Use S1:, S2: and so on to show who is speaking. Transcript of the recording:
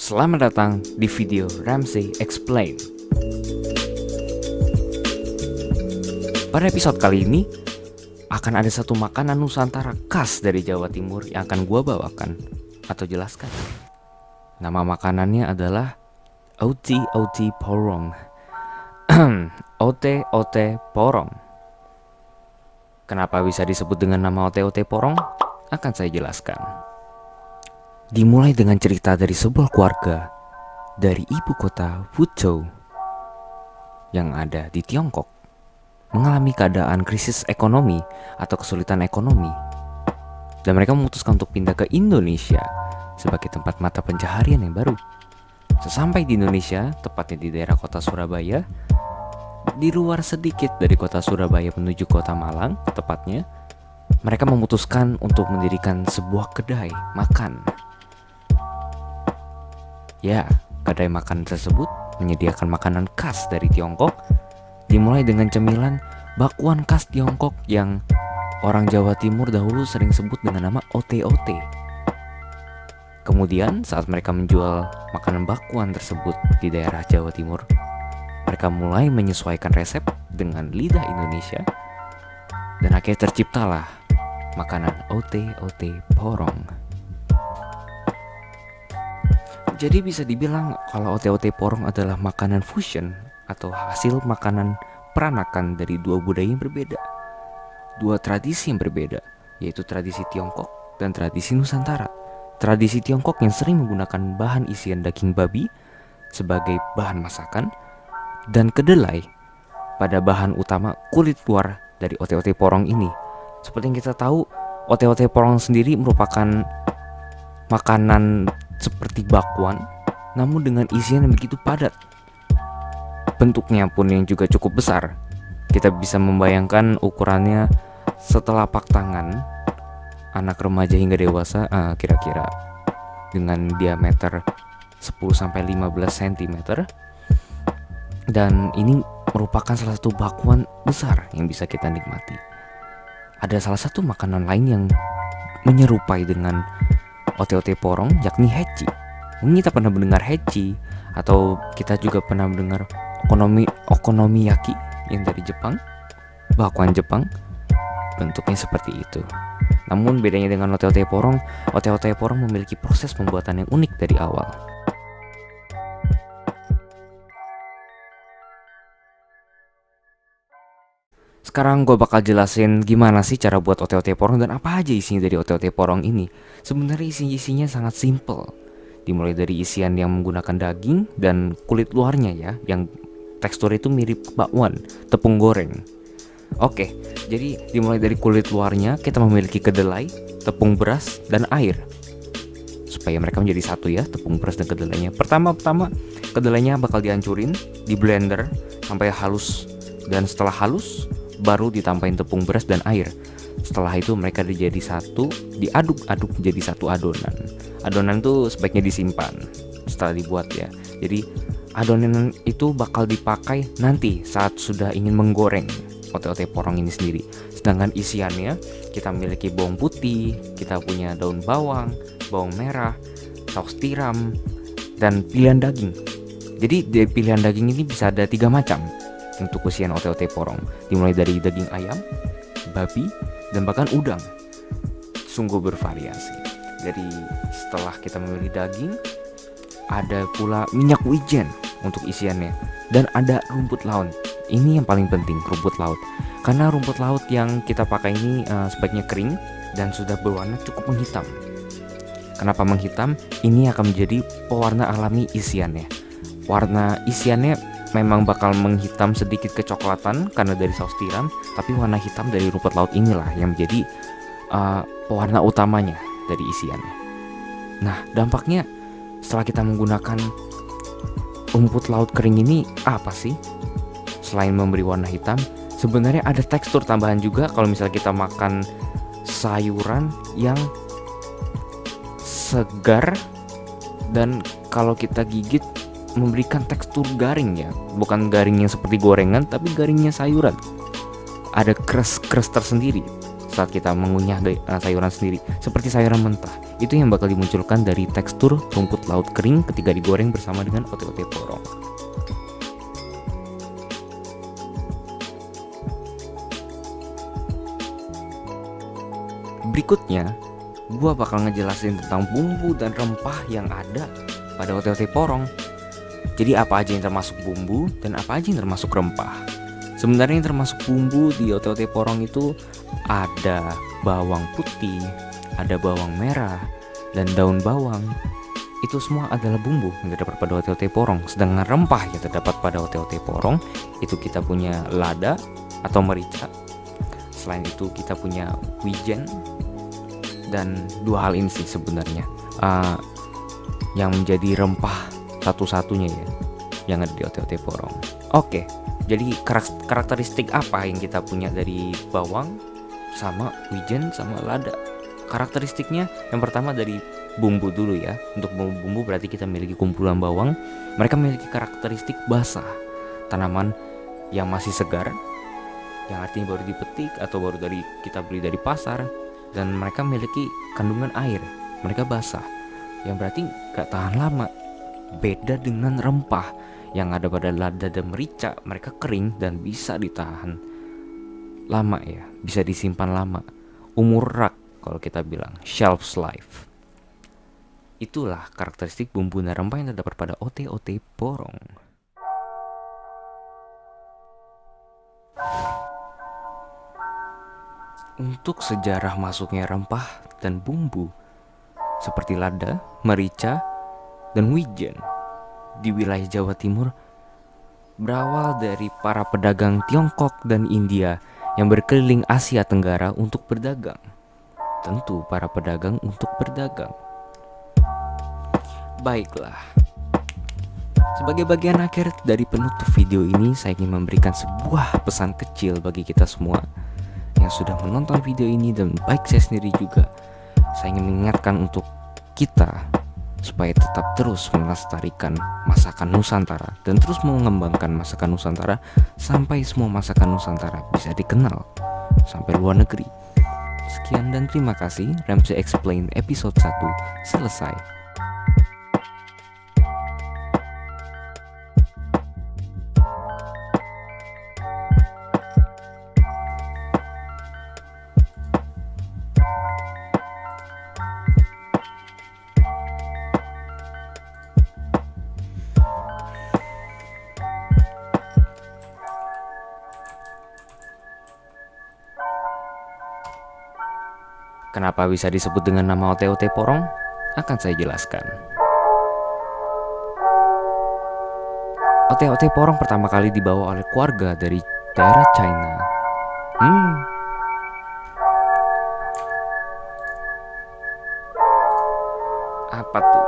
S1: Selamat datang di video Ramsey Explain. Pada episode kali ini akan ada satu makanan Nusantara khas dari Jawa Timur yang akan gua bawakan atau jelaskan. Nama makanannya adalah Ote-ote porong. Ote-ote porong. Kenapa bisa disebut dengan nama ote-ote porong? Akan saya jelaskan. Dimulai dengan cerita dari sebuah keluarga dari ibu kota Fuzhou yang ada di Tiongkok mengalami keadaan krisis ekonomi atau kesulitan ekonomi, dan mereka memutuskan untuk pindah ke Indonesia sebagai tempat mata pencaharian yang baru. Sesampai di Indonesia, tepatnya di daerah kota Surabaya, di luar sedikit dari kota Surabaya menuju kota Malang tepatnya, mereka memutuskan untuk mendirikan sebuah kedai makan. Ya, kedai makan tersebut menyediakan makanan khas dari Tiongkok, dimulai dengan cemilan bakwan khas Tiongkok yang orang Jawa Timur dahulu sering sebut dengan nama ote-ote. Kemudian saat mereka menjual makanan bakwan tersebut di daerah Jawa Timur, mereka mulai menyesuaikan resep dengan lidah Indonesia, dan akhirnya terciptalah makanan ote-ote porong. Jadi bisa dibilang kalau ote-ote porong adalah makanan fusion atau hasil makanan peranakan dari dua budaya yang berbeda, dua tradisi yang berbeda, yaitu tradisi Tiongkok dan tradisi Nusantara. Tradisi Tiongkok yang sering menggunakan bahan isian daging babi sebagai bahan masakan, dan kedelai pada bahan utama kulit luar dari ote-ote porong ini. Seperti yang kita tahu, ote-ote porong sendiri merupakan makanan seperti bakwan, namun dengan isian yang begitu padat. Bentuknya pun yang juga cukup besar. Kita bisa membayangkan ukurannya setelapak tangan anak remaja hingga dewasa, kira-kira dengan diameter 10-15 cm. Dan ini merupakan salah satu bakwan besar yang bisa kita nikmati. Ada salah satu makanan lain yang menyerupai dengan ote-ote porong, yakni heci. Mungkin kita pernah mendengar heci, atau kita juga pernah mendengar okonomiyaki yang dari Jepang, bakwan Jepang. Bentuknya seperti itu. Namun bedanya dengan ote-ote porong memiliki proses pembuatan yang unik dari awal. Sekarang gue bakal jelasin gimana sih cara buat ote-ote porong dan apa aja isinya dari ote-ote porong ini. Sebenarnya isinya sangat simple. Dimulai dari isian yang menggunakan daging dan kulit luarnya ya, yang tekstur itu mirip bakwan, tepung goreng. Oke, jadi dimulai dari kulit luarnya kita memiliki kedelai, tepung beras, dan air. Supaya mereka menjadi satu ya, tepung beras dan kedelainya. Pertama kedelainya bakal dihancurin, di blender sampai halus. Dan setelah halus, baru ditambahin tepung beras dan air. Setelah itu mereka dijadi satu, diaduk-aduk menjadi satu adonan. Adonan itu sebaiknya disimpan setelah dibuat ya. Jadi adonan itu bakal dipakai nanti saat sudah ingin menggoreng ote-ote porong ini sendiri. Sedangkan isiannya kita memiliki bawang putih, kita punya daun bawang, bawang merah, saus tiram, dan pilihan daging. Jadi pilihan daging ini bisa ada 3 macam untuk isian ote-ote porong, dimulai dari daging ayam, babi, dan bahkan udang. Sungguh bervariasi. Jadi setelah kita memilih daging, ada pula minyak wijen untuk isiannya, dan ada rumput laut. Ini yang paling penting, rumput laut. Karena rumput laut yang kita pakai ini sebaiknya kering dan sudah berwarna cukup menghitam. Kenapa menghitam? Ini akan menjadi pewarna alami isiannya. Warna isiannya memang bakal menghitam sedikit kecoklatan karena dari saus tiram, tapi warna hitam dari rumput laut inilah yang menjadi pewarna utamanya dari isiannya. Nah, dampaknya setelah kita menggunakan rumput laut kering ini apa sih? Selain memberi warna hitam, sebenarnya ada tekstur tambahan juga kalau misalnya kita makan sayuran yang segar, dan kalau kita gigit memberikan tekstur garing ya, bukan garing yang seperti gorengan, tapi garingnya sayuran. Ada kres tersendiri saat kita mengunyah sayuran sendiri, seperti sayuran mentah. Itu yang bakal dimunculkan dari tekstur rumput laut kering ketika digoreng bersama dengan ote-ote porong. Berikutnya, gua bakal ngejelasin tentang bumbu dan rempah yang ada pada ote-ote porong. Jadi apa aja yang termasuk bumbu dan apa aja yang termasuk rempah. Sebenarnya yang termasuk bumbu di ote-ote porong itu ada bawang putih, ada bawang merah, dan daun bawang. Itu semua adalah bumbu yang terdapat pada ote-ote porong. Sedangkan rempah yang terdapat pada ote-ote porong itu kita punya lada atau merica. Selain itu kita punya wijen. Dan dua hal ini sih sebenarnya yang menjadi rempah satu-satunya ya yang ada di ote-ote porong. Oke, jadi karakteristik apa yang kita punya dari bawang sama wijen sama lada? Karakteristiknya yang pertama dari bumbu dulu ya. Untuk bumbu berarti kita memiliki kumpulan bawang. Mereka memiliki karakteristik basah, tanaman yang masih segar, yang artinya baru dipetik atau baru kita beli dari pasar. Dan mereka memiliki kandungan air, mereka basah, yang berarti gak tahan lama. Beda dengan rempah yang ada pada lada dan merica, mereka kering dan bisa ditahan lama ya, bisa disimpan lama. Umur rak kalau kita bilang, shelf life. Itulah karakteristik bumbu dan rempah yang terdapat pada ote-ote porong. Untuk sejarah masuknya rempah dan bumbu seperti lada, merica, dan wijen di wilayah Jawa Timur berawal dari para pedagang Tiongkok dan India yang berkeliling Asia Tenggara untuk berdagang. Tentu para pedagang untuk berdagang. Baiklah, sebagai bagian akhir dari penutup video ini, saya ingin memberikan sebuah pesan kecil bagi kita semua yang sudah menonton video ini, dan baik saya sendiri juga. Saya ingin mengingatkan untuk kita supaya tetap terus melestarikan masakan Nusantara dan terus mengembangkan masakan Nusantara sampai semua masakan Nusantara bisa dikenal sampai luar negeri. Sekian dan terima kasih. Ramsey Explain episode 1 selesai. Kenapa bisa disebut dengan nama ote-ote porong? Akan saya jelaskan. Ote-ote porong pertama kali dibawa oleh keluarga dari daerah China. Apa tuh?